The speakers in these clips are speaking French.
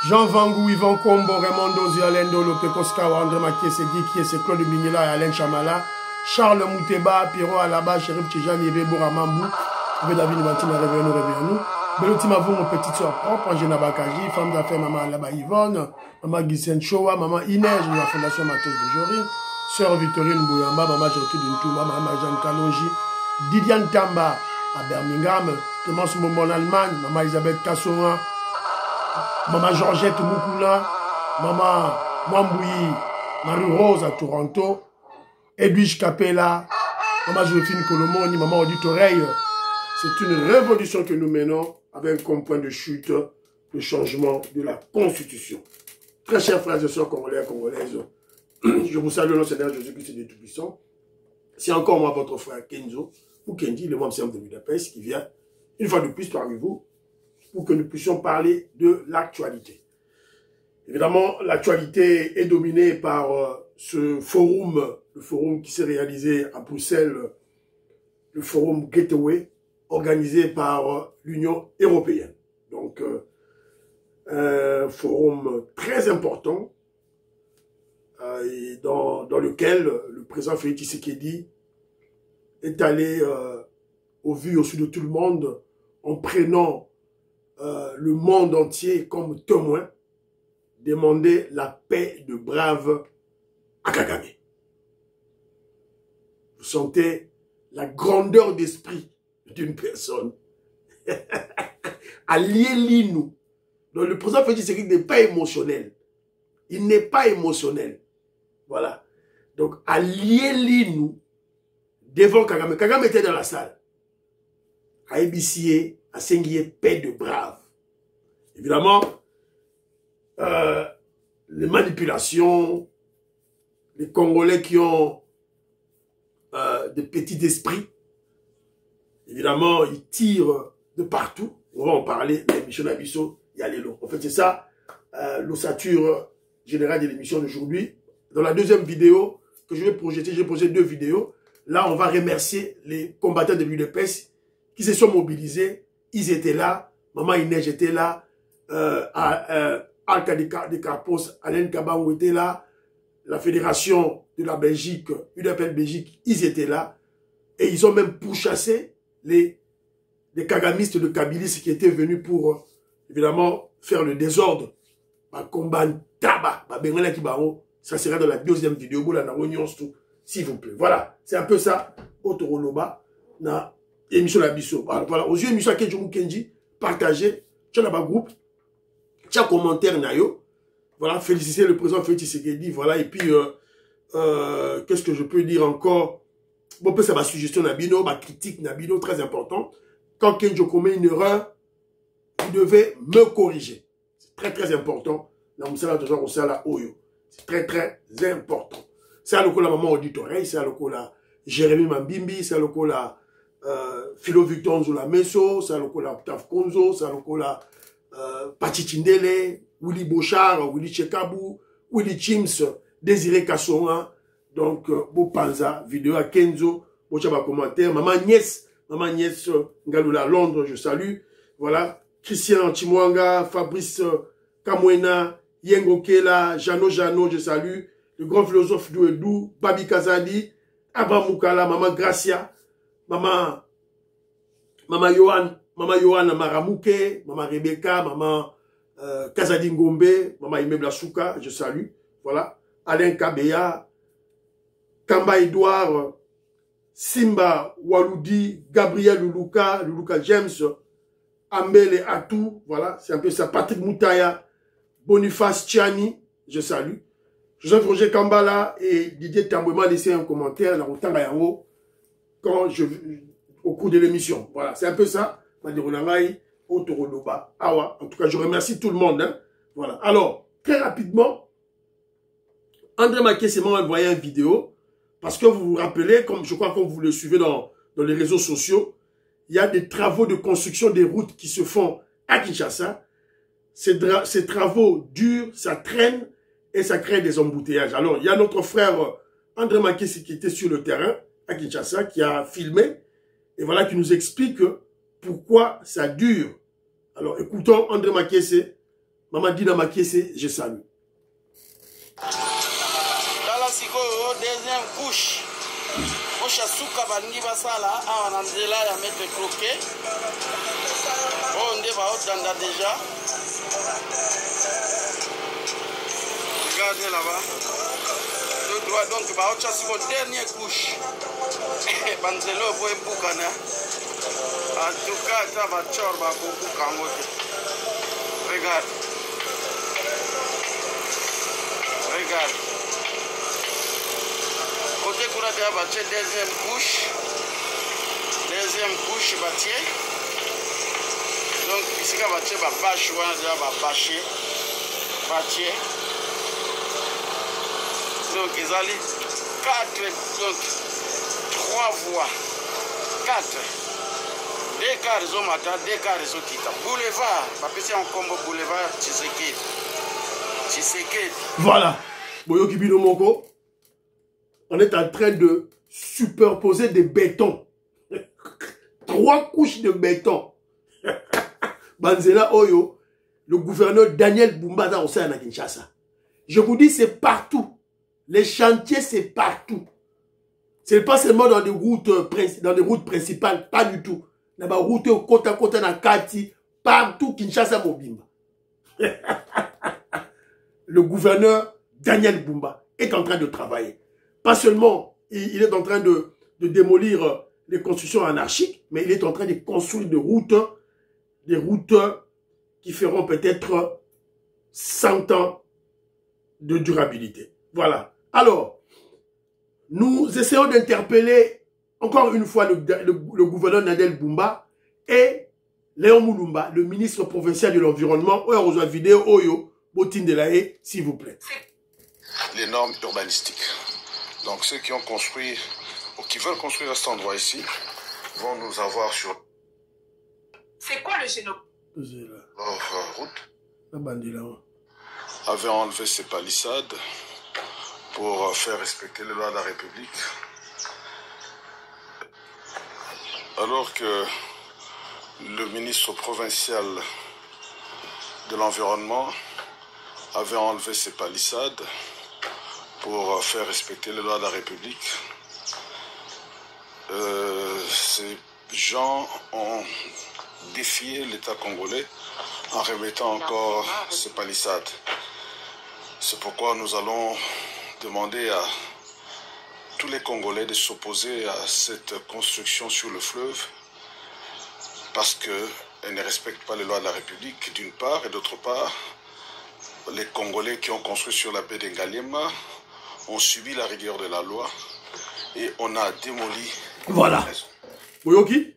Jean Vangou, Yvan Kombo, Raymond Dozi, Alain Dolo, Pekoskawa, André Makiese, Guy Claude Mingela et Alain Chamala, Charles Mouteba, Pierrot Alaba, Chérif Tijani, Yves Boramambou, David Martina, Réveillons-nous. Belotima vous, mon petite soeur propre, Angena Bakaji, femme d'affaires, maman Alaba Yvonne, maman Guisen Chowa, maman Inès, de la Fondation Matos de Jory, sœur Victorine Bouyamba, maman Jorti Duntouma, maman Jeanne Kalonji, Didiane Tamba à Birmingham, Clémence Mombo en Allemagne, maman Elisabeth Kassoura, maman Georgette Moukoula, maman Mwambouyi, Marie-Rose à Toronto, Edwige Capella, maman Joséphine Colomoni, maman Audit Oreille. C'est une révolution que nous menons avec comme point de chute le changement de la Constitution. Très chers frères et sœurs congolais et congolaises, je vous salue au nom du Seigneur Jésus-Christ de Tout-Puissant. C'est encore moi, votre frère Kenzo, ou Kenji, le membre simple de Budapest, qui vient une fois de plus parmi vous pour que nous puissions parler de l'actualité. Évidemment, l'actualité est dominée par ce forum, le forum qui s'est réalisé à Bruxelles, le forum Gateway, organisé par l'Union européenne. Donc, un forum très important dans lequel le président Félix Tshisekedi est allé au vu au sud de tout le monde en prenant le monde entier comme témoin, demander la paix de brave à Kagame. Vous sentez la grandeur d'esprit d'une personne. Alliez nous. Donc le président Félix Tshisekedi n'est pas émotionnel. Il n'est pas émotionnel. Voilà. Donc alliez nous devant Kagame. Kagame était dans la salle. À Ebissier, à Sengier, paix de brave. Évidemment, les manipulations, les Congolais qui ont des petits esprits, évidemment, ils tirent de partout. On va en parler. L'émission d'Abisso, il y a les lots. En fait, c'est ça, l'ossature générale de l'émission d'aujourd'hui. Dans la deuxième vidéo que je vais projeter, j'ai posé 2 vidéos. Là, on va remercier les combattants de l'UDPS qui se sont mobilisés. Ils étaient là. Maman Inès était là. Alka de Carpos, Alain Kabangou était là. La fédération de la Belgique, UDPS Belgique, ils étaient là. Et ils ont même pourchassé les kagamistes de Kabylie qui étaient venus pour, évidemment, faire le désordre. Ça sera dans la deuxième vidéo, s'il vous plaît. Voilà, c'est un peu ça. Otoroloba, na émission la biso. Voilà, aux yeux émission Kenji Kenji, partagez, tu as un groupe, tu as un commentaire nayo. Voilà, féliciter le président Félix Tshisekedi. Voilà, et puis, qu'est-ce que je peux dire encore? Bon, ça ma suggestion Nabino, ma critique Nabino, très important. Quand Kenjo commet une erreur, vous devez me corriger. C'est très très important. C'est très très important. C'est à l'eau la maman auditoreille, c'est à l'eau la Jérémy Mambimbi, c'est à l'eau la Philo Victor Nzoula Meso, c'est à l'eau la Octave Konzo, c'est à l'eau la Pachichindele, Willy Bochard, Willy Chekabou, Willy Chims, Désiré Kassonga, donc Bopanza, vidéo à Kenzo, Bochaba commentaire, Maman Niès Ngaloula Londres, je salue. Voilà, Christian Chimwanga, Fabrice Kamwena, Yengo Kela, Jano, je salue. Le grand philosophe Douedou, Babi Kazadi, Abba Moukala, Maman Gracia, Maman Yohan Maramouke, Maman Rebecca, Maman Kazadi Ngombe, Maman Imebla Souka, je salue. Voilà, Alain Kabeya, Kamba Edouard, Simba Waloudi, Gabriel Luluka James, Ambele Atou, voilà, c'est un peu ça. Patrick Moutaya, Boniface Tchani, je salue. Joseph Roger Kambala et Didier Tamboué m'a laissé un commentaire au cours de l'émission. Voilà, c'est un peu ça. En tout cas, je remercie tout le monde. Hein. Voilà. Alors, très rapidement, André Makiese m'a envoyé une vidéo. Parce que vous vous rappelez, comme je crois que vous le suivez dans les réseaux sociaux, il y a des travaux de construction des routes qui se font à Kinshasa. Ces travaux durent, ça traîne et ça crée des embouteillages. Alors, il y a notre frère André Makiese qui était sur le terrain à Kinshasa, qui a filmé, et voilà, qui nous explique pourquoi ça dure. Alors, écoutons André Makiese Maman Dina Makiese, je salue. Dans la sikoyo, deuxième couche. Couche à souka bandi basala, a on andela ya mettre croquet. Oh, on débat au déjà. Regardez là-bas. Le droit donc, bah, au chasse mon dernière couche. Banzelo, boy, boukana. En tout cas, ça va tchorba, beaucoup kamote. Regarde. Regarde. Côté qu'on a déjà bâti deuxième couche. Deuxième couche bâti. Donc, ici, on va bâti, on a déjà bâti. Bâti. Donc, ils allaient 4, donc 3 voies. 4. 2 quarts au matin, 2 quarts au kita. Boulevard, parce que c'est un combo boulevard Tshisekedi. Tshisekedi. Voilà. Boyo Kibino Moko. On est en train de superposer des bétons. 3 couches de béton. Banzela Oyo, le gouverneur Daniel Bumbaza au sein de Kinshasa. Je vous dis, c'est partout. Les chantiers, c'est partout. C'est pas seulement dans des routes principales, pas du tout. Dans des routes au côté à côté dans Kati, partout Kinshasa Mobimba. Le gouverneur Daniel Bumba est en train de travailler. Pas seulement, il est en train de démolir les constructions anarchiques, mais il est en train de construire des routes qui feront peut-être 100 ans de durabilité. Voilà. Alors, nous essayons d'interpeller encore une fois le gouverneur Nadel Bumba et Léon Moulumba, le ministre provincial de l'environnement. On reçoit vidéo Oyo, Botine de la Haye, s'il vous plaît. Les normes urbanistiques. Donc ceux qui ont construit ou qui veulent construire à cet endroit ici vont nous avoir sur... C'est quoi le génome? Leur route. La Avait enlevé ces palissades pour faire respecter les lois de la République. Alors que le ministre provincial de l'Environnement avait enlevé ces palissades pour faire respecter les lois de la République, ces gens ont défié l'État congolais en remettant encore ces palissades. C'est pourquoi nous allons demander à tous les Congolais de s'opposer à cette construction sur le fleuve parce qu'elle ne respecte pas les lois de la République d'une part, et d'autre part, les Congolais qui ont construit sur la baie d'Engaliema ont subi la rigueur de la loi et on a démoli. Voilà. Boyoki,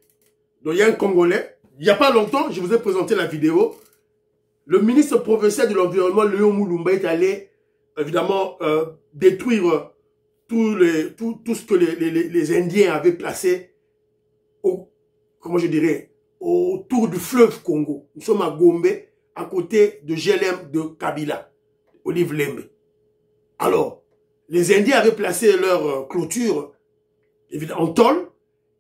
donc il y a un Congolais, il n'y a pas longtemps, je vous ai présenté la vidéo, le ministre provincial de l'Environnement, Léon Moulumba, est allé évidemment détruire tout ce que les Indiens avaient placé comment je dirais, autour du fleuve Congo. Nous sommes à Gombe, à côté de GLM de Kabila, Olive Lembe. Alors, les Indiens avaient placé leur clôture évidemment, en tôle,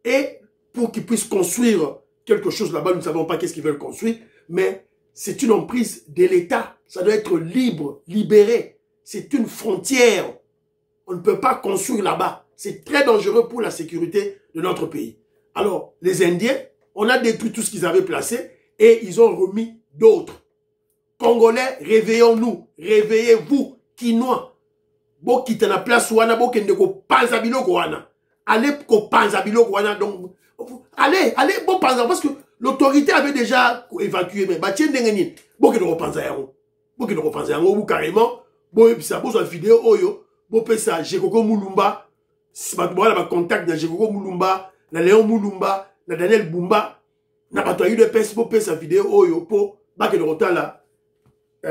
et pour qu'ils puissent construire quelque chose là-bas, nous ne savons pas qu'est-ce qu'ils veulent construire, mais c'est une emprise de l'État. Ça doit être libre, libéré. C'est une frontière. On ne peut pas construire là-bas. C'est très dangereux pour la sécurité de notre pays. Alors, les Indiens, on a détruit tout ce qu'ils avaient placé et ils ont remis d'autres. Congolais, réveillons-nous. Réveillez-vous, Kinois. Bo qui na place wana, bo kende ko panza biloko wana. Allez ko panza biloko wana. Donc, allez, bon panza, parce que l'autorité avait déjà évacué, mais bah tiens n'engeni. Bo kende ko panza yango. Bo kende ko panza yango ou carrément. Bo ça bo sur vidéo oyo. Bo pesa Jekoko Moulumba. Si ba voilà ba contact na Jekoko Moulumba, na Léon Moulumba, na Daniel Bumba, na ba toyu de pesa bo pesa vidéo oyo po ba kende ko tala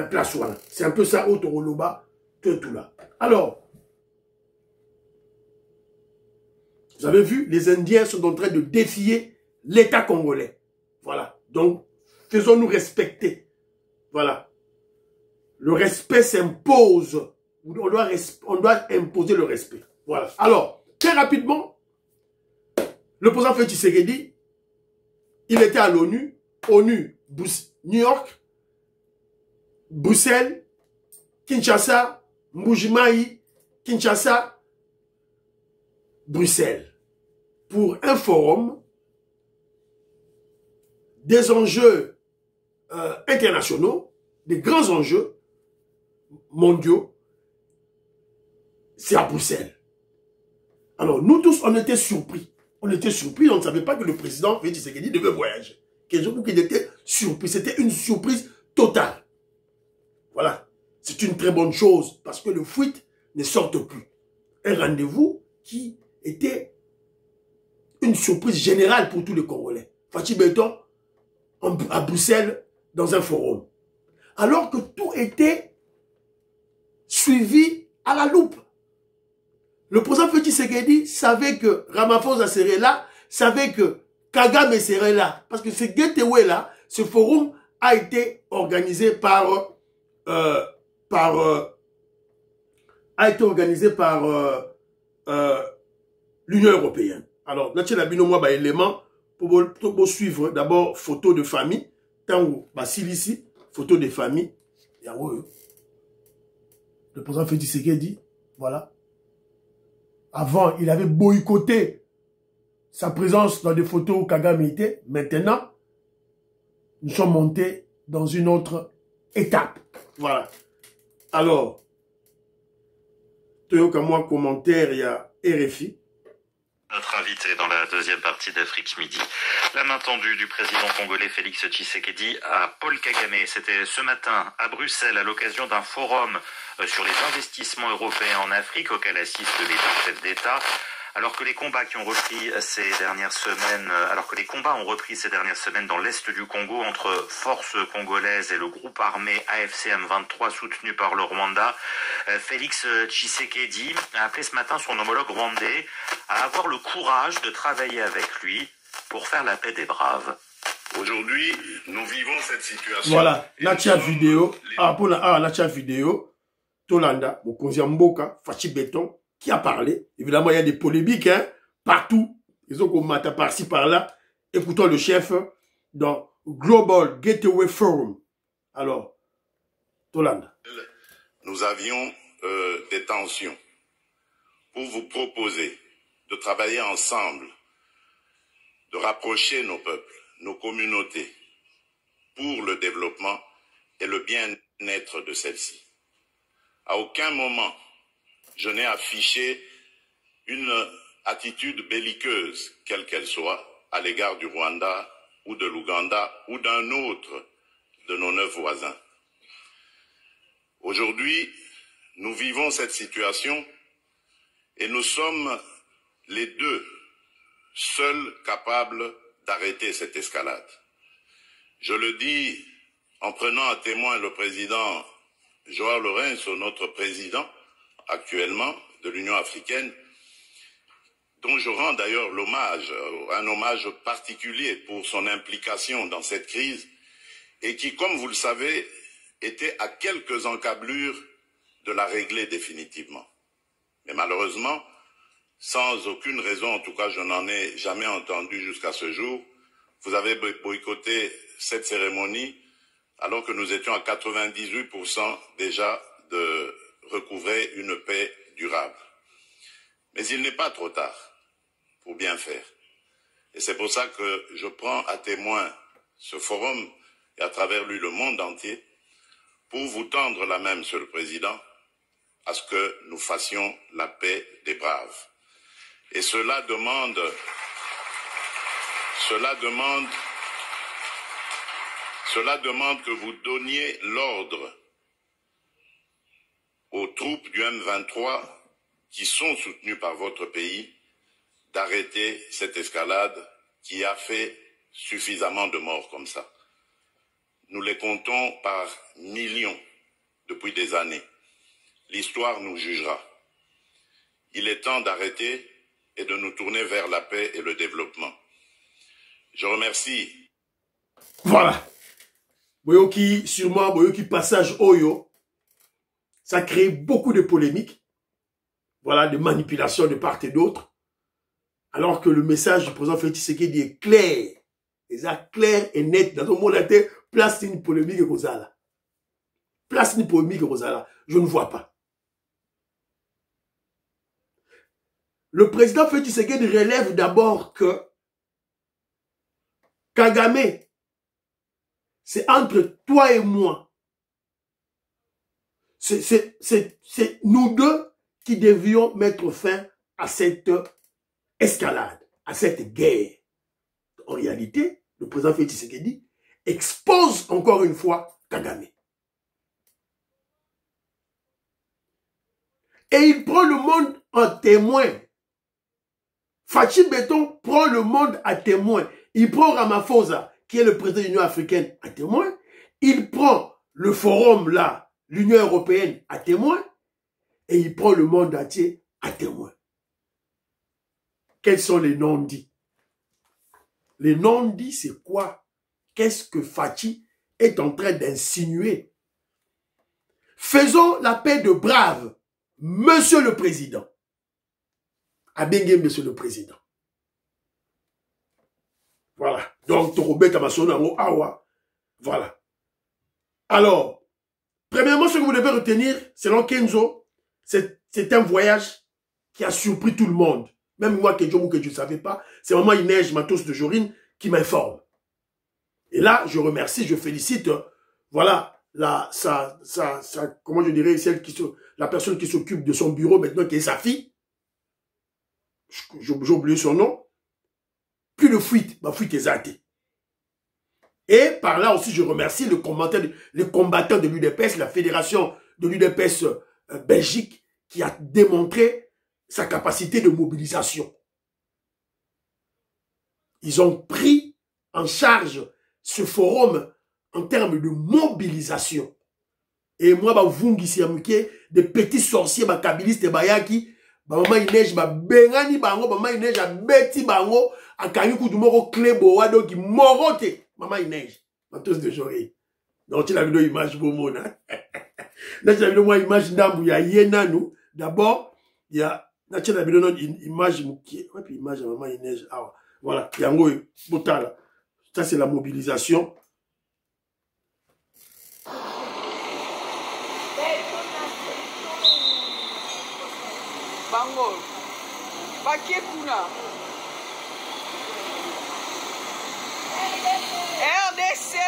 place wana. C'est un peu ça autoroba tout là. Alors, vous avez vu, les Indiens sont en train de défier l'État congolais. Voilà. Donc, faisons-nous respecter. Voilà. Le respect s'impose. On doit imposer le respect. Voilà. Alors, très rapidement, le président Félix Tshisekedi, il était à l'ONU, New York, Bruxelles, Kinshasa, Mbujimaï, Kinshasa, Bruxelles, pour un forum des enjeux internationaux, des grands enjeux mondiaux, c'est à Bruxelles. Alors, nous tous, on était surpris. On était surpris, on ne savait pas que le président Félix Tshisekedi devait voyager. Quelqu'un qui était surpris. C'était une surprise totale. Voilà. C'est une très bonne chose parce que le fuite ne sort plus. Un rendez-vous qui était une surprise générale pour tous les Congolais. Fachi Beton à Bruxelles dans un forum. Alors que tout était suivi à la loupe. Le président Félix Tshisekedi savait que Ramaphosa serait là, savait que Kagame serait là. Parce que ce gateway là, ce forum a été organisé par l'Union européenne. Alors, nous avons un élément pour suivre d'abord photo de famille. Tant que ici, photo de famille. Le président Félix Tshisekedi, voilà. Avant, il avait boycotté sa présence dans des photos où Kagame était. Maintenant, nous sommes montés dans une autre étape. Voilà. Alors, comme moi, commentaire, il y a RFI. Notre invité dans la deuxième partie d'Afrique Midi. La main tendue du président congolais Félix Tshisekedi à Paul Kagame. C'était ce matin à Bruxelles à l'occasion d'un forum sur les investissements européens en Afrique auquel assistent les chefs d'État. Alors que les combats ont repris ces dernières semaines dans l'est du Congo entre forces congolaises et le groupe armé AFC M23 soutenu par le Rwanda, Félix Tshisekedi a appelé ce matin son homologue rwandais à avoir le courage de travailler avec lui pour faire la paix des braves. Aujourd'hui, nous vivons cette situation. Voilà, la vidéo, la vidéo, Tolanda, Mokonzi Mboka, Fachi Beton, qui a parlé. Évidemment, il y a des polémiques hein, partout. Ils ont commenté par-ci, par-là. Écoutons le chef dans Global Gateway Forum. Alors, Tolanda. Nous avions des tensions pour vous proposer de travailler ensemble, de rapprocher nos peuples, nos communautés, pour le développement et le bien-être de celles-ci. À aucun moment, je n'ai affiché une attitude belliqueuse, quelle qu'elle soit, à l'égard du Rwanda ou de l'Ouganda ou d'un autre de nos 9 voisins. Aujourd'hui, nous vivons cette situation et nous sommes les deux seuls capables d'arrêter cette escalade. Je le dis en prenant à témoin le président Joao Lourenço, notre président actuellement de l'Union africaine, dont je rends d'ailleurs un hommage particulier pour son implication dans cette crise et qui, comme vous le savez, était à quelques encablures de la régler définitivement. Mais malheureusement, sans aucune raison, en tout cas je n'en ai jamais entendu jusqu'à ce jour, vous avez boycotté cette cérémonie alors que nous étions à 98% déjà de recouvrer une paix durable. Mais il n'est pas trop tard pour bien faire. Et c'est pour ça que je prends à témoin ce forum et à travers lui le monde entier pour vous tendre la main, Monsieur le Président, à ce que nous fassions la paix des braves. Et cela demande que vous donniez l'ordre aux troupes du M23 qui sont soutenues par votre pays d'arrêter cette escalade qui a fait suffisamment de morts comme ça. Nous les comptons par millions depuis des années. L'histoire nous jugera. Il est temps d'arrêter et de nous tourner vers la paix et le développement. Je remercie. Voilà. Boyoki, sûrement, Boyoki passage Oyo, ça crée beaucoup de polémiques. Voilà, de manipulations de part et d'autre. Alors que le message du président Félix Tshisekedi est clair. Et ça, clair et net. Dans le monde, place une polémique comme ça, là. place ni polémique Rosala. Je ne vois pas. Le président Félix Tshisekedi relève d'abord que Kagame, c'est entre toi et moi. C'est nous deux qui devions mettre fin à cette escalade, à cette guerre. En réalité, le président Félix Tshisekedi expose encore une fois Kagame. Et il prend le monde en témoin. Fachi Beton prend le monde à témoin. Il prend Ramaphosa, qui est le président de l'Union africaine, à témoin. Il prend le forum là, l'Union européenne, à témoin. Et il prend le monde entier à témoin. Quels sont les non-dits? Les non-dits, c'est quoi? Qu'est-ce que Fachi est en train d'insinuer? Faisons la paix de brave, Monsieur le Président. Abengue, Monsieur le Président. Voilà. Donc, Torobet Kamasono, Awa. Voilà. Alors, premièrement, ce que vous devez retenir, selon Kenzo, c'est un voyage qui a surpris tout le monde. Même moi, que je ne savais pas, c'est vraiment Inès Matos de Jorine qui m'informe. Et là, je remercie, je félicite, voilà, comment je dirais, la personne qui s'occupe de son bureau maintenant, qui est sa fille. J'ai oublié son nom. Plus de fuite, ma fuite est zatée. Et par là aussi, je remercie les combattants de l'UDPS, la fédération de l'UDPS Belgique, qui a démontré sa capacité de mobilisation. Ils ont pris en charge ce forum en termes de mobilisation. Et moi, vungi siamuke, des petits sorciers, kabilistes et bayaki, maman Inès, bengani bango, maman Inès, beti bango, akani kudumoko klebo, wadoki morote, maman Inès, matos de Joré. Donc, tu l'as vu l'image bomona. Là, tu l'as vu moi image d'ambu, il y a yena nous. D'abord, il y a, là, tu l'as vu une image mouki, ouais, puis image de maman Inès, ah, voilà, il y a un gros, botala. Ça, c'est la mobilisation. Bango, Bakekuna, RDC,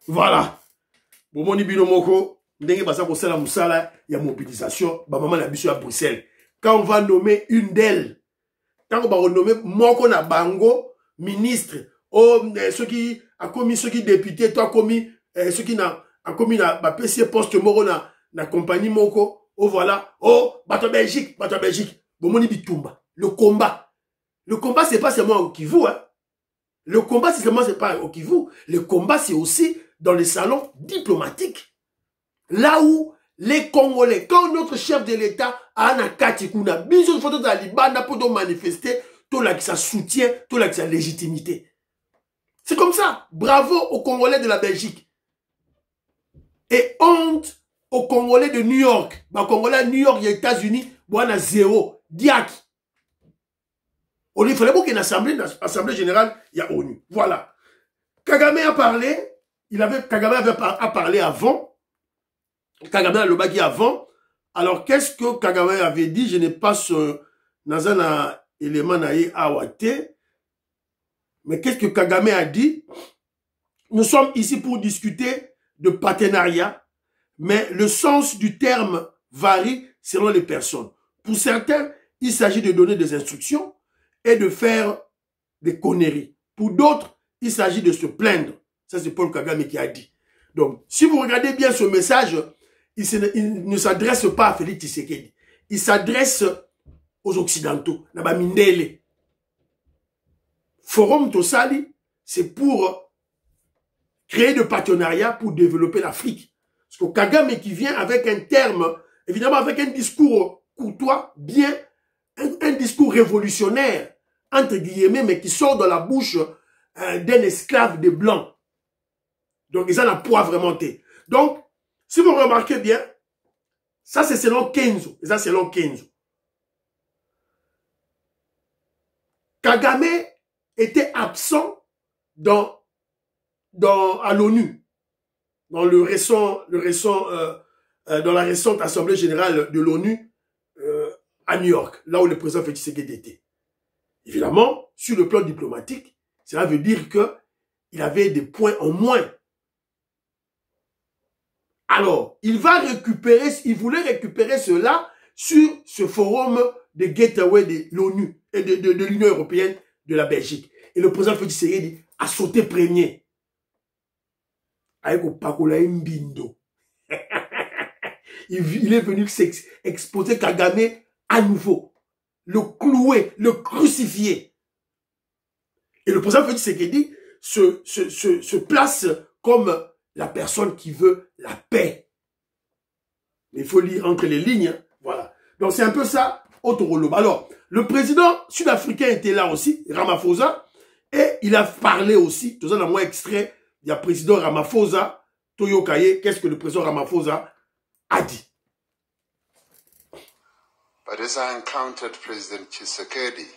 Voilà. Bomoni Binomoko, ndenge basa ko sala musala ya mobilisation, ba maman na biso à Bruxelles. Quand on va nommer une d'elles, quand on va renommer moko na bango ministre, ceux qui a commis, ceux qui députés, toi commis, ceux qui a commis na PC poste moko na compagnie moko, voilà, bato Belgique. Bomoni Bitumba. Le combat c'est pas seulement au Kivu, hein. Le combat c'est pas au Kivu. Le combat c'est aussi dans les salons diplomatiques. Là où les Congolais, quand notre chef de l'État a un Katikuna, bisous de photos de la Libana pour manifester, tout là qui ça soutient, tout là qui ça légitimité. C'est comme ça. Bravo aux Congolais de la Belgique. Et honte aux Congolais de New York. Bah, Congolais de New York et États-Unis, bon, on a zéro. Diak. Il fallait qu'il y ait une assemblée générale, il y a ONU. Voilà. Kagame a parlé. Kagame a parlé avant. Kagame a le bagui avant. Alors, qu'est-ce que Kagame avait dit? Je n'ai pas ce nazana élément naïe awate. Mais qu'est-ce que Kagame a dit? Nous sommes ici pour discuter de partenariat, mais le sens du terme varie selon les personnes. Pour certains, il s'agit de donner des instructions et de faire des conneries. Pour d'autres, il s'agit de se plaindre. Ça, c'est Paul Kagame qui a dit. Donc, si vous regardez bien ce message, il ne s'adresse pas à Félix Tshisekedi. Il s'adresse aux Occidentaux. Nabamindele. Forum Tosali, c'est pour créer de partenariats pour développer l'Afrique. Parce que Kagame qui vient avec un terme, évidemment avec un discours courtois, bien, un discours révolutionnaire, entre guillemets, mais qui sort de la bouche d'un esclave des Blancs. Donc, ils en ont poids vraiment. Donc, si vous remarquez bien, Ça, c'est selon Kenzo. Et ça, selon Kenzo. Kagame était absent à l'ONU, dans dans la récente Assemblée générale de l'ONU à New York, là où le président Félix Tshisekedi était. Évidemment, sur le plan diplomatique, cela veut dire qu'il avait des points en moins. Alors, il voulait récupérer cela sur ce forum de gateway de l'ONU et de l'Union européenne de la Belgique. Et le président Félix Tshisekedi a sauté premier. Avec Opakola Mbindo. Il est venu exposer Kagame à nouveau. Le clouer, le crucifier. Et le président Félix Tshisekedi se place comme la personne qui veut la paix. Mais il faut lire entre les lignes. Voilà. Donc c'est un peu ça, Otoro. Alors, le président sud-africain était là aussi, Ramaphosa, et il a parlé aussi, tout ça dans mon extrait, il y a le président Ramaphosa, Toyo Kaye, qu'est-ce que le président Ramaphosa a dit? But as I encountered President Tshisekedi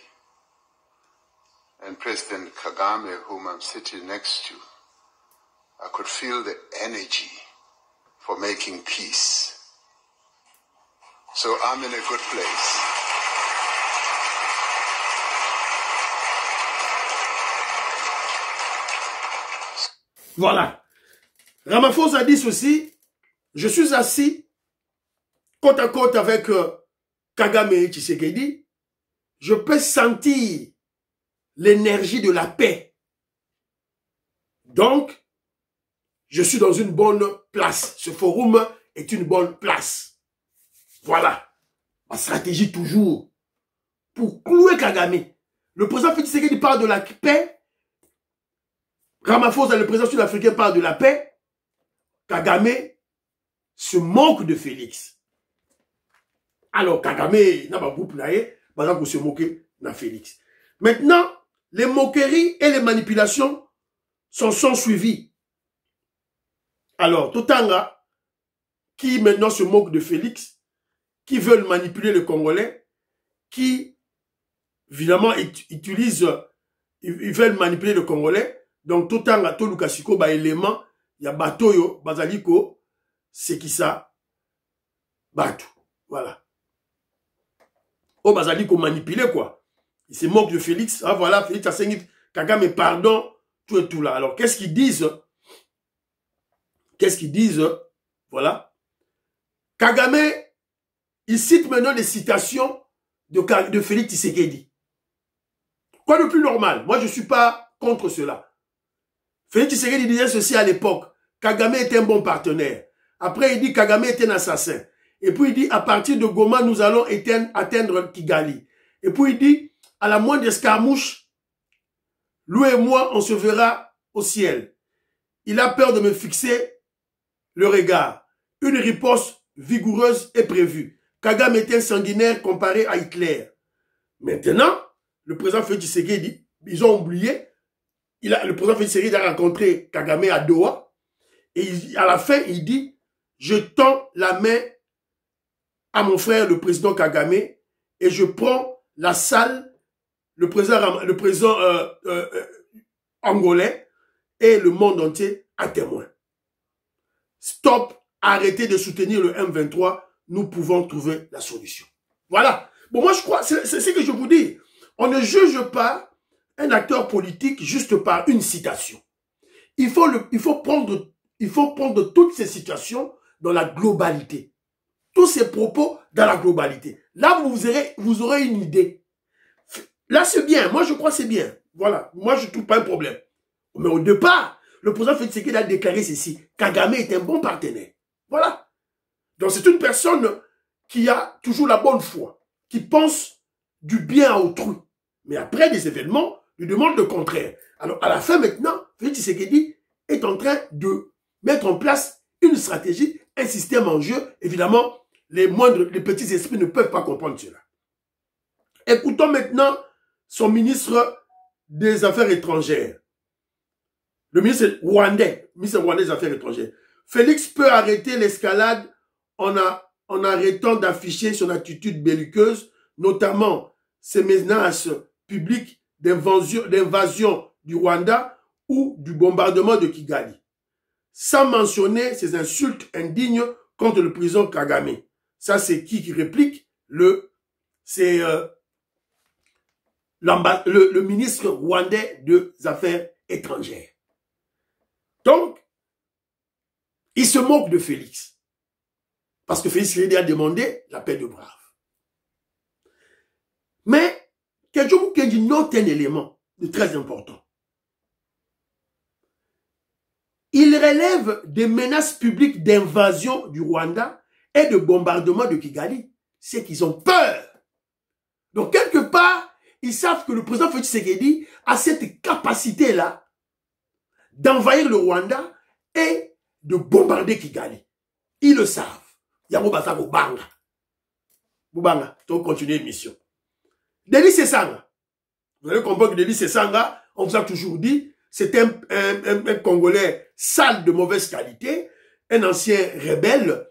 and President Kagame, whom I'm sitting next to, I could feel the energy for making peace. So I'm in a good place. Voilà. Ramaphosa a dit ceci. Je suis assis côte à côte avec Kagame et Tshisekedi. Je peux sentir l'énergie de la paix. Donc, je suis dans une bonne place. Ce forum est une bonne place. Voilà. Ma stratégie toujours. Pour clouer Kagame. Le président Félix Tshisekedi parle de la paix. Ramaphosa, le président sud-africain, parle de la paix. Kagame se moque de Félix. Alors, Kagame n'a pas groupe naïe, par pour se moquer de Félix. Maintenant, les moqueries et les manipulations sont suivies. Alors, Totanga, qui maintenant se moque de Félix, qui veulent manipuler le Congolais, qui, évidemment, ils veulent manipuler le Congolais. Donc, Totanga, Tolukasiko, ba élément, il y a Batoyo, Bazaliko, c'est qui ça? Batou. Voilà. Oh, Bazaliko manipulé, quoi. Il se moque de Félix. Ah, voilà, Félix a saigné Kagame, pardon, tout et tout là. Alors, qu'est-ce qu'ils disent? Qu'est-ce qu'ils disent? Voilà. Kagame, il cite maintenant des citations de Félix Tshisekedi. Quoi de plus normal? Moi, je ne suis pas contre cela. Félix Tshisekedi disait ceci à l'époque. Kagame était un bon partenaire. Après, il dit Kagame était un assassin. Et puis, il dit, à partir de Goma, nous allons atteindre Kigali. Et puis, il dit, à la moindre escarmouche, lui et moi, on se verra au ciel. Il a peur de me fixer le regard. Une riposte vigoureuse est prévue. Kagame était un sanguinaire comparé à Hitler. Maintenant, le président Félix Tshisekedi, ils ont oublié, le président Félix Tshisekedi a rencontré Kagame à Doha, et à la fin, il dit, je tends la main à mon frère, le président Kagame, et je prends la salle, le président angolais, et le monde entier à témoin. Stop, arrêtez de soutenir le M23, nous pouvons trouver la solution. Voilà. Bon, moi, je crois, c'est ce que je vous dis. On ne juge pas un acteur politique juste par une citation. Il faut prendre toutes ces situations dans la globalité. Tous ces propos dans la globalité. Là, vous aurez une idée. Là, c'est bien. Moi, je crois que c'est bien. Voilà. Moi, je ne trouve pas un problème. Mais au départ, le président Félix Tshisekedi a déclaré ceci. Kagame est un bon partenaire. Voilà. Donc, c'est une personne qui a toujours la bonne foi, qui pense du bien à autrui. Mais après des événements, lui demande le contraire. Alors, à la fin, maintenant, Félix Tshisekedi est en train de mettre en place une stratégie, un système en jeu. Évidemment, les petits esprits ne peuvent pas comprendre cela. Écoutons maintenant son ministre des Affaires étrangères. Le ministre rwandais des Affaires étrangères. Félix peut arrêter l'escalade en en arrêtant d'afficher son attitude belliqueuse, notamment ses menaces publiques d'invasion du Rwanda ou du bombardement de Kigali, sans mentionner ses insultes indignes contre le président Kagame. Ça, c'est qui réplique? C'est le ministre rwandais des Affaires étrangères. Donc, il se moque de Félix. Parce que Félix Tshisekedi a demandé la paix de Brave. Mais, Kedjou note un élément de très important. Il relève des menaces publiques d'invasion du Rwanda et de bombardement de Kigali. C'est qu'ils ont peur. Donc, quelque part, ils savent que le président Félix Tshisekedi a cette capacité-là d'envahir le Rwanda et de bombarder Kigali. Ils le savent. Yamo Basa Bobanga. Bobanga, tu vas continuer l'émission. Denis Sesanga. Vous allez comprendre que Denis Sesanga, on vous a toujours dit, c'est un Congolais sale de mauvaise qualité, un ancien rebelle,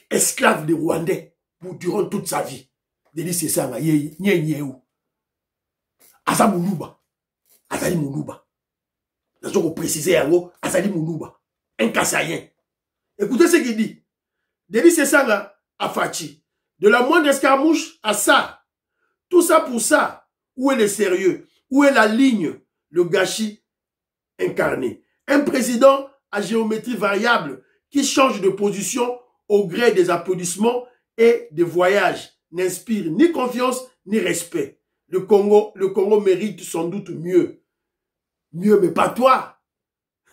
esclave des Rwandais, durant toute sa vie. Denis Sesanga, Nyeyou. Asa Moulouba. Azali Moulouba. Nous avons précisé Azali Moulouba. Un Kassayen. Écoutez ce qu'il dit. Denis Sesanga à Fachi. De la moindre escarmouche à ça. Tout ça pour ça. Où est le sérieux? Où est la ligne? Le gâchis incarné. Un président à géométrie variable qui change de position au gré des applaudissements et des voyages n'inspire ni confiance ni respect. Le Congo mérite sans doute mieux. Mieux, mais pas toi.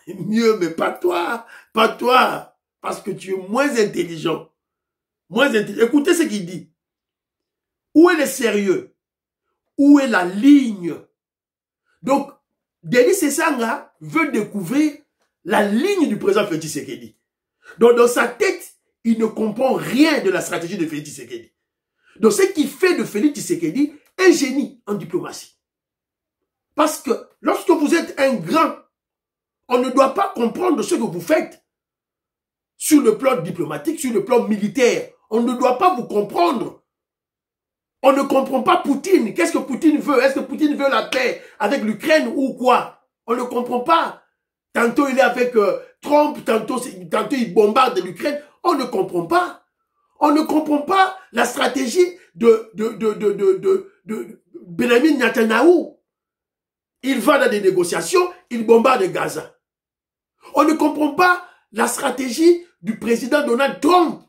Mieux, mais pas toi. Pas toi. Parce que tu es moins intelligent. Moins intelligent. Écoutez ce qu'il dit. Où est le sérieux? Où est la ligne? Donc, Denis Sesanga veut découvrir la ligne du président Félix Tshisekedi. Donc, dans sa tête, il ne comprend rien de la stratégie de Félix Tshisekedi. Donc, ce qui fait de Félix Tshisekedi un génie en diplomatie. Parce que lorsque vous êtes un grand, on ne doit pas comprendre ce que vous faites sur le plan diplomatique, sur le plan militaire. On ne doit pas vous comprendre. On ne comprend pas Poutine. Qu'est-ce que Poutine veut? Est-ce que Poutine veut la paix avec l'Ukraine ou quoi? On ne comprend pas. Tantôt il est avec Trump, tantôt il bombarde l'Ukraine. On ne comprend pas. On ne comprend pas la stratégie de Benjamin Netanyahu. Il va dans des négociations, il bombarde Gaza. On ne comprend pas la stratégie du président Donald Trump.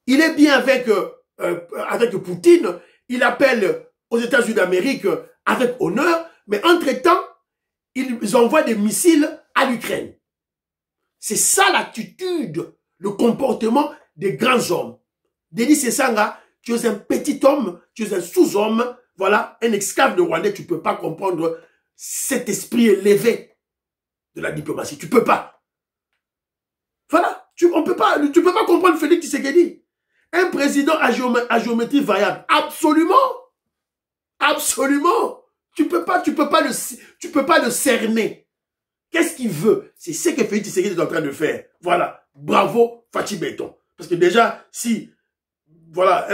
Il est bien avec Poutine, il appelle aux États-Unis d'Amérique avec honneur, mais entre-temps, ils envoient des missiles à l'Ukraine. C'est ça l'attitude, le comportement des grands hommes. Denis Sesanga, tu es un petit homme, tu es un sous-homme, voilà, un esclave de Rwandais, tu ne peux pas comprendre cet esprit élevé de la diplomatie. Tu ne peux pas. Voilà, tu ne peux pas comprendre Félix Tshisekedi. Un président à géométrie variable. Absolument. Absolument. Tu peux pas le cerner. Qu'est-ce qu'il veut? C'est ce que Félix Tshisekedi est en train de faire. Voilà. Bravo, Fachi Béton. Parce que déjà, si, voilà,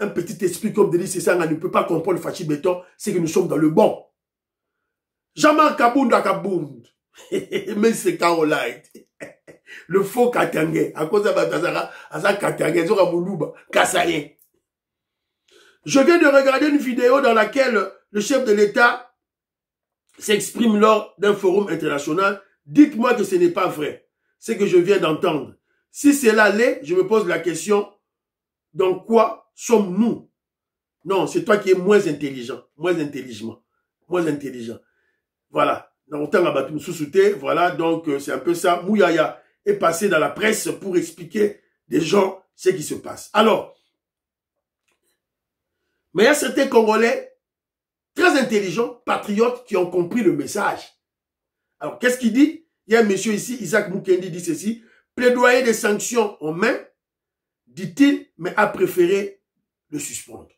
un petit esprit comme Denis Sesanga ne peut pas comprendre Fachi Béton, c'est que nous sommes dans le bon. Jean-Marc Kabound. Mais c'est Caroline. Le faux Katangé. À cause de Batazara, à ça Katangé, Zora Moulouba, Kassayen. Je viens de regarder une vidéo dans laquelle le chef de l'État s'exprime lors d'un forum international. Dites-moi que ce n'est pas vrai. Ce que je viens d'entendre. Si cela l'est, je me pose la question, dans quoi sommes-nous? Non, c'est toi qui es moins intelligent. Moins intelligent. Voilà. Voilà, donc c'est un peu ça. Mouyaya est passé dans la presse pour expliquer des gens ce qui se passe. Alors, mais il y a certains Congolais très intelligents, patriotes, qui ont compris le message. Alors, qu'est-ce qu'il dit? Il y a un monsieur ici, Isaac Mukendi, dit ceci. Plaidoyer des sanctions en main, dit-il, mais a préféré le suspendre.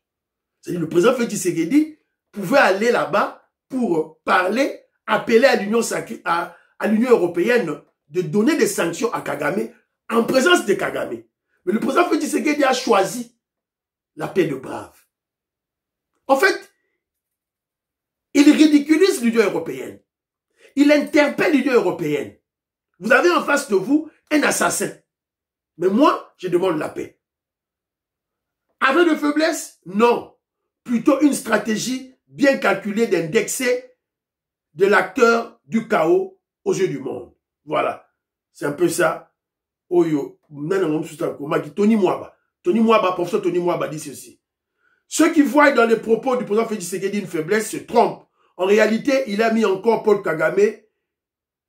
C'est-à-dire le président Félix Tshisekedi pouvait aller là-bas pour parler, appeler à l'Union européenne de donner des sanctions à Kagame en présence de Kagame. Mais le président Félix Tshisekedi a choisi la paix de brave. En fait, il ridiculise l'Union européenne. Il interpelle l'Union européenne. Vous avez en face de vous un assassin. Mais moi, je demande la paix. Avec de faiblesse? Non. Plutôt une stratégie bien calculée d'indexer de l'acteur du chaos aux yeux du monde. Voilà. C'est un peu ça. Oyo. Tony Mwaba, professeur Tony Mwaba dit ceci. Ceux qui voient dans les propos du président Félix Tshisekedi une faiblesse se trompent. En réalité, il a mis encore Paul Kagame,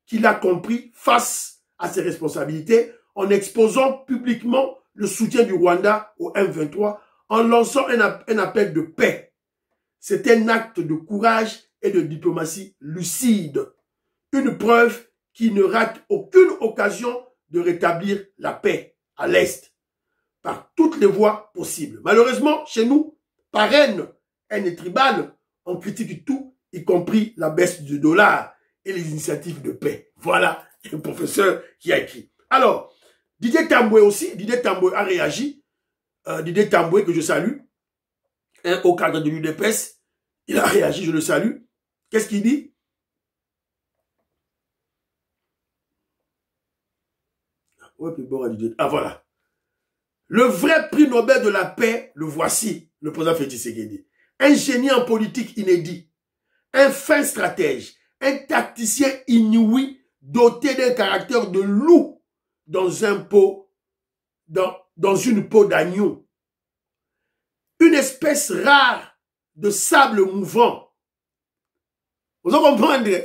qu'il a compris face à ses responsabilités, en exposant publiquement le soutien du Rwanda au M23, en lançant un appel de paix. C'est un acte de courage et de diplomatie lucide. Une preuve qui ne rate aucune occasion de rétablir la paix à l'Est, par toutes les voies possibles. Malheureusement, chez nous, par haine et tribale, on critique tout, y compris la baisse du dollar et les initiatives de paix. Voilà un professeur qui a écrit. Alors, Didier Tamboué aussi, Didier Tamboué a réagi. Didier Tamboué, que je salue, au cadre de l'UDPS, il a réagi, je le salue. Qu'est-ce qu'il dit? Ah, voilà. Le vrai prix Nobel de la paix, le voici, le président Félix Tshisekedi. Un génie en politique inédit, un fin stratège, un tacticien inouï, doté d'un caractère de loup dans une peau d'agneau. Une espèce rare de sable mouvant. Vous comprenez?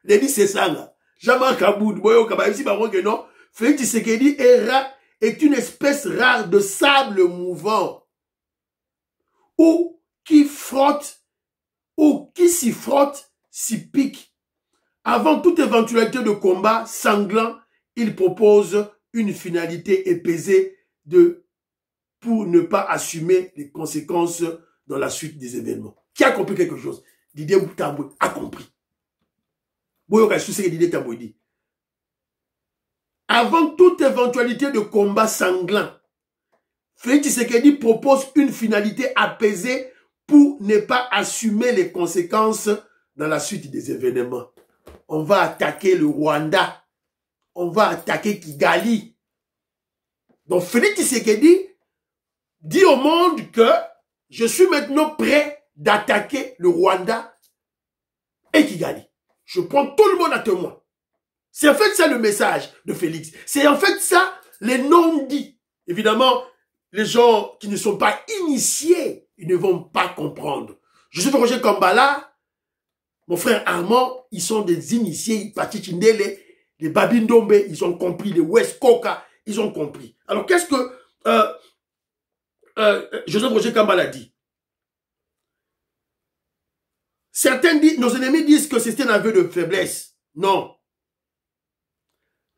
Les dit c'est ça là. Jamais Kaboud, Boyo Kaba, ici par contre non. Félix Tshisekedi est une espèce rare de sable mouvant. Ou qui frotte, ou qui s'y frotte, s'y pique. Avant toute éventualité de combat sanglant, il propose une finalité épaisée pour ne pas assumer les conséquences dans la suite des événements. Qui a compris quelque chose? Didier Tamboué a compris. Didier Tamboué dit. Avant toute éventualité de combat sanglant, Félix Tshisekedi propose une finalité apaisée pour ne pas assumer les conséquences dans la suite des événements. On va attaquer le Rwanda. On va attaquer Kigali. Donc Félix Tshisekedi dit au monde que je suis maintenant prêt d'attaquer le Rwanda et Kigali. Je prends tout le monde à témoin. C'est en fait ça le message de Félix. C'est en fait ça les non-dits. Évidemment, les gens qui ne sont pas initiés, ils ne vont pas comprendre. Je suis Roger Kambala, mon frère Armand, ils sont des initiés, Pati Chindele, les Babindombe, ils ont compris, les West Coca, ils ont compris. Alors qu'est-ce que Joseph Roger Kambala dit? Certains disent, nos ennemis disent que c'était un aveu de faiblesse. Non.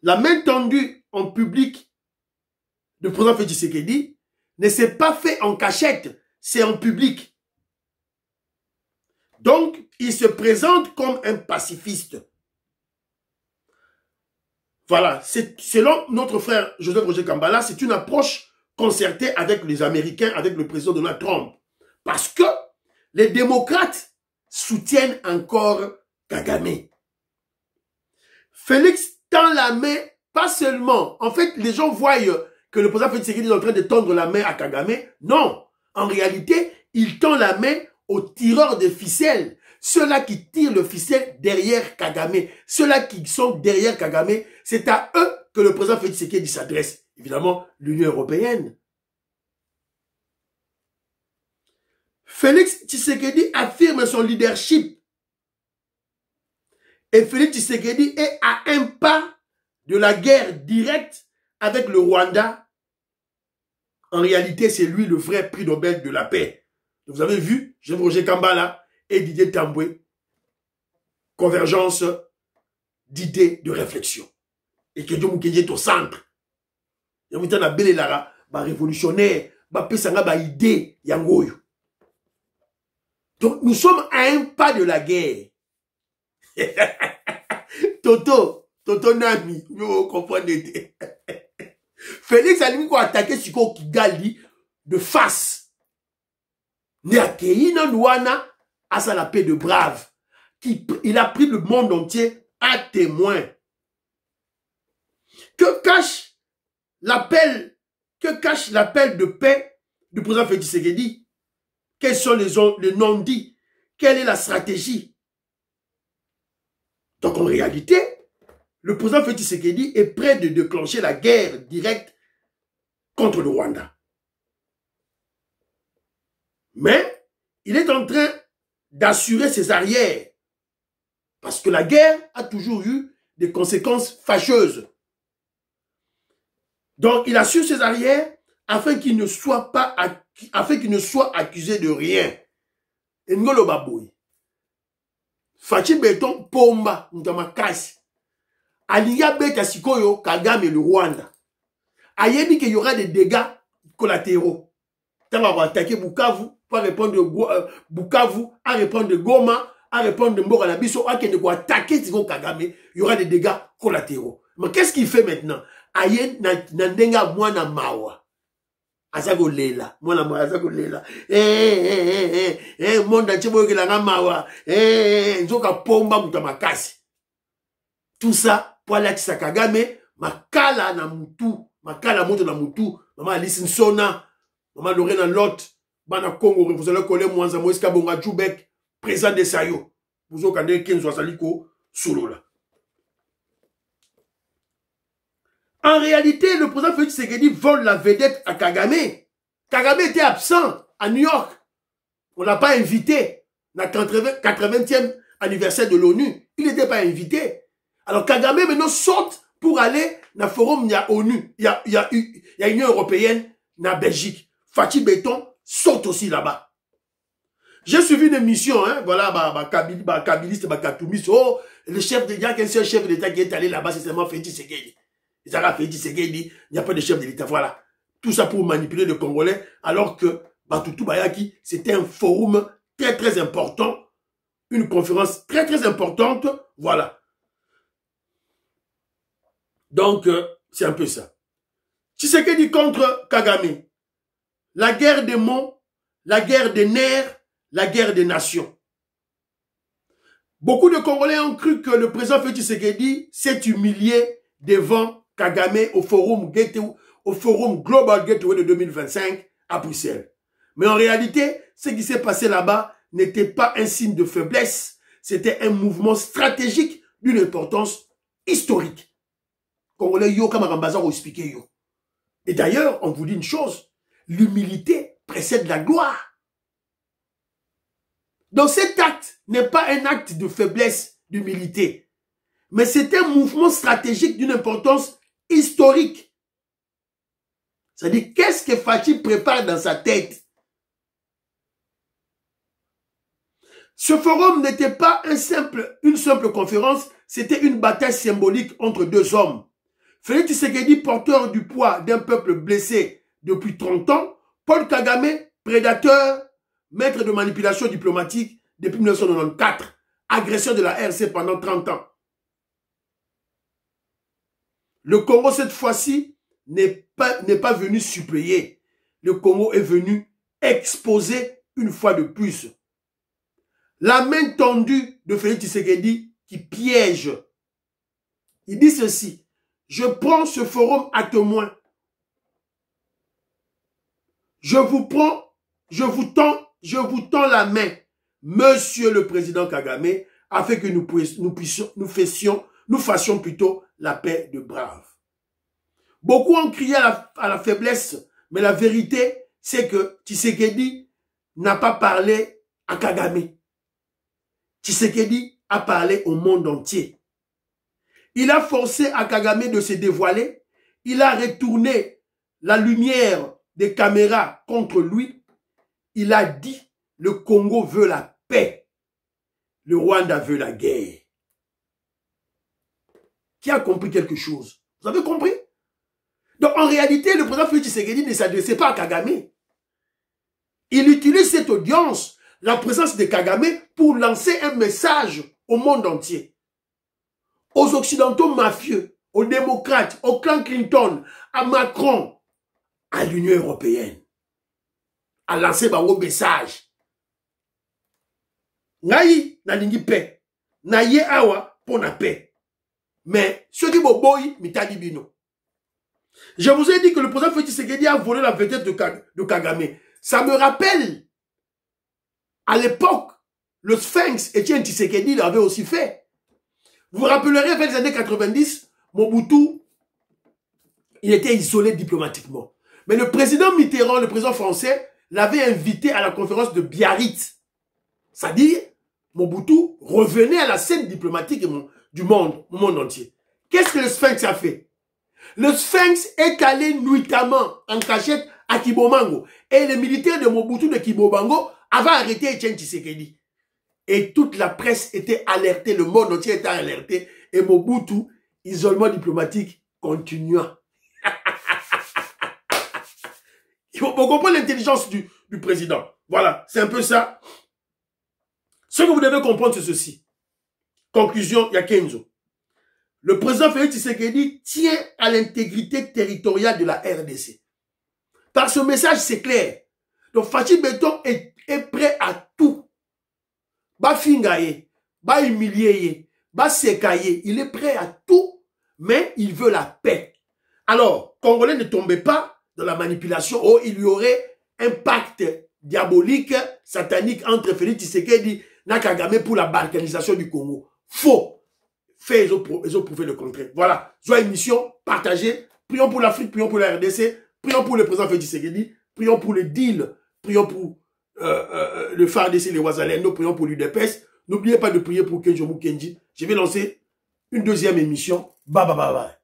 La main tendue en public de président Félix Tshisekedi ne s'est pas fait en cachette, c'est en public. Donc, il se présente comme un pacifiste. Voilà, selon notre frère Joseph Roger Kambala, c'est une approche concertée avec les Américains, avec le président Donald Trump. Parce que les démocrates soutiennent encore Kagame. Félix tend la main, pas seulement. En fait, les gens voient que le président Félix Tshisekedi est en train de tendre la main à Kagame. Non. En réalité, il tend la main aux tireurs de ficelles. Ceux-là qui tirent le ficelle derrière Kagame. Ceux-là qui sont derrière Kagame, c'est à eux que le président Félix Tshisekedi s'adresse. Évidemment, l'Union européenne. Félix Tshisekedi affirme son leadership. Et Félix Tshisekedi est à un pas de la guerre directe avec le Rwanda. En réalité, c'est lui le vrai prix Nobel de la paix. Vous avez vu, Roger Kambala et Didier Tamboué. Convergence d'idées, de réflexion. Et que Dieu est au centre. Il y a une Lara, révolutionnaire, idée, yangoyo. Donc, nous sommes à un pas de la guerre. Toto Nami, vous comprenez. Félix a lui attaqué Siko Kigali de face. Ne accueilli dans Douana à sa la paix de brave. Il a pris le monde entier à témoin. Que cache l'appel de paix du président Félix Tshisekedi? Quels sont les non-dits? Quelle est la stratégie? Donc en réalité, le président Félix Tshisekedi est prêt de déclencher la guerre directe contre le Rwanda. Mais il est en train d'assurer ses arrières. Parce que la guerre a toujours eu des conséquences fâcheuses. Donc il assure ses arrières afin qu'il ne soit accusé de rien. Et Ngolo Baboui. Fachi Beton Pomba Ntamakasi. Aliya Beta Sikoyo Kagame le Rwanda. Ayebi qu'il y aura des dégâts collatéraux. Tant on va attaquer Bukavu, pour répondre de Bukavu, à répondre de Goma, à répondre de Mbokanabiso, à qu'il va attaquer Siko Kagame, il y aura des dégâts collatéraux. Mais qu'est-ce qu'il fait maintenant? Aye Nandenga Mwana Mawa. Azago Lela. Mwana Mawa Azago Lela. Monda Chebo Kelanga Mawa. Nzoka Pomba Mutamakasi. Tout ça, pour aller à Kagame, Makala na Mutu. Makala moto na Mutu. Maman Alice Nsona. Maman Lorena Lot. Bana Congo. Vous allez coller Mwanza Moïska Bonga Djoubek. Président de Sayo. Vous avez kandé Kenzo Saliko. Solo là. En réalité, le président Félix Tshisekedi vole la vedette à Kagame. Kagame était absent à New York. On l'a pas invité. Dans le 80e anniversaire de l'ONU. Il n'était pas invité. Alors Kagame maintenant saute pour aller dans le forum, il y a ONU, il y a Union Européenne, dans Belgique. Fachi Beton saute aussi là-bas. J'ai suivi une émission, hein, voilà, Kabiliste, Katoumis, oh, le chef de l'État, qu'un seul chef de l'État qui est allé là-bas, c'est seulement Félix Tshisekedi. Ils ont fait Tshisekedi, il n'y a pas de chef de l'État, voilà. Tout ça pour manipuler les Congolais, alors que Batutu Bayaki, c'était un forum très très important, une conférence très très importante, voilà. Donc, c'est un peu ça. Tshisekedi contre Kagame. La guerre des mots, la guerre des nerfs, la guerre des nations. Beaucoup de Congolais ont cru que le président Félix Tshisekedi s'est humilié devant Kagame au forum Global Gateway de 2025 à Bruxelles. Mais en réalité, ce qui s'est passé là-bas n'était pas un signe de faiblesse, c'était un mouvement stratégique d'une importance historique. Congolais yo Kamarambaza ont expliqué yo. Et d'ailleurs, on vous dit une chose, l'humilité précède la gloire. Donc cet acte n'est pas un acte de faiblesse, d'humilité, mais c'est un mouvement stratégique d'une importance historique. C'est-à-dire, qu'est-ce que Fachi prépare dans sa tête? Ce forum n'était pas une simple conférence, c'était une bataille symbolique entre deux hommes. Félix Tshisekedi, porteur du poids d'un peuple blessé depuis 30 ans, Paul Kagame, prédateur, maître de manipulation diplomatique depuis 1994, agresseur de la RC pendant 30 ans. Le Congo, cette fois-ci, n'est pas venu suppléer. Le Congo est venu exposer une fois de plus. La main tendue de Félix Tshisekedi qui piège. Il dit ceci, je prends ce forum à témoin. Je vous tends la main, monsieur le président Kagame, afin que nous fassions plutôt la paix de braves. Beaucoup ont crié à la faiblesse, mais la vérité, c'est que Tshisekedi n'a pas parlé à Kagame. Tshisekedi a parlé au monde entier. Il a forcé à Kagame de se dévoiler. Il a retourné la lumière des caméras contre lui. Il a dit, le Congo veut la paix. Le Rwanda veut la guerre. Qui a compris quelque chose? Vous avez compris? Donc en réalité, le président Félix Tshisekedi ne s'adressait pas à Kagame. Il utilise cette audience, la présence de Kagame, pour lancer un message au monde entier. Aux Occidentaux mafieux, aux démocrates, au clan Clinton, à Macron, à l'Union européenne, à lancer un message. Naï, na lingi paix. Naïe awa, pour la paix. Mais, ceux qui m'ont boy, mitadi bino. Je vous ai dit que le président Félix Tshisekedi a volé la vedette de Kagame. Ça me rappelle, à l'époque, le Sphinx, Etienne Tshisekedi l'avait aussi fait. Vous vous rappellerez, vers les années 90, Mobutu, il était isolé diplomatiquement. Mais le président Mitterrand, le président français, l'avait invité à la conférence de Biarritz. C'est-à-dire, Mobutu revenait à la scène diplomatique du monde entier. Qu'est-ce que le Sphinx a fait? Le Sphinx est allé nuitamment en cachette à Kibomango. Et les militaires de Mobutu de Kibomango avaient arrêté Etienne Tshisekedi. Et toute la presse était alertée, le monde entier était alerté. Et Mobutu, isolement diplomatique, continua. Il faut comprendre l'intelligence du président. Voilà, c'est un peu ça. Ce que vous devez comprendre, c'est ceci. Conclusion, il y a Kenzo. Le président Félix Tshisekedi tient à l'intégrité territoriale de la RDC. Par ce message, c'est clair. Donc, Fachi Beton est prêt à tout. Ba fingaye, ba humilier, ba sekaye, il est prêt à tout, mais il veut la paix. Alors, Congolais, ne tombez pas dans la manipulation. Oh, il y aurait un pacte diabolique, satanique entre Félix Tshisekedi et Kagame pour la balkanisation du Congo. Faux. Fait, ils ont prouvé le contraire. Voilà. Joie émission, partagez. Prions pour l'Afrique, prions pour la RDC, prions pour le président Félix Tshisekedi, prions pour le deal, prions pour le FARDC, les Ouazalendo, prions pour l'UDPS. N'oubliez pas de prier pour Kenji. Je vais lancer une deuxième émission. Bye bye bye bye.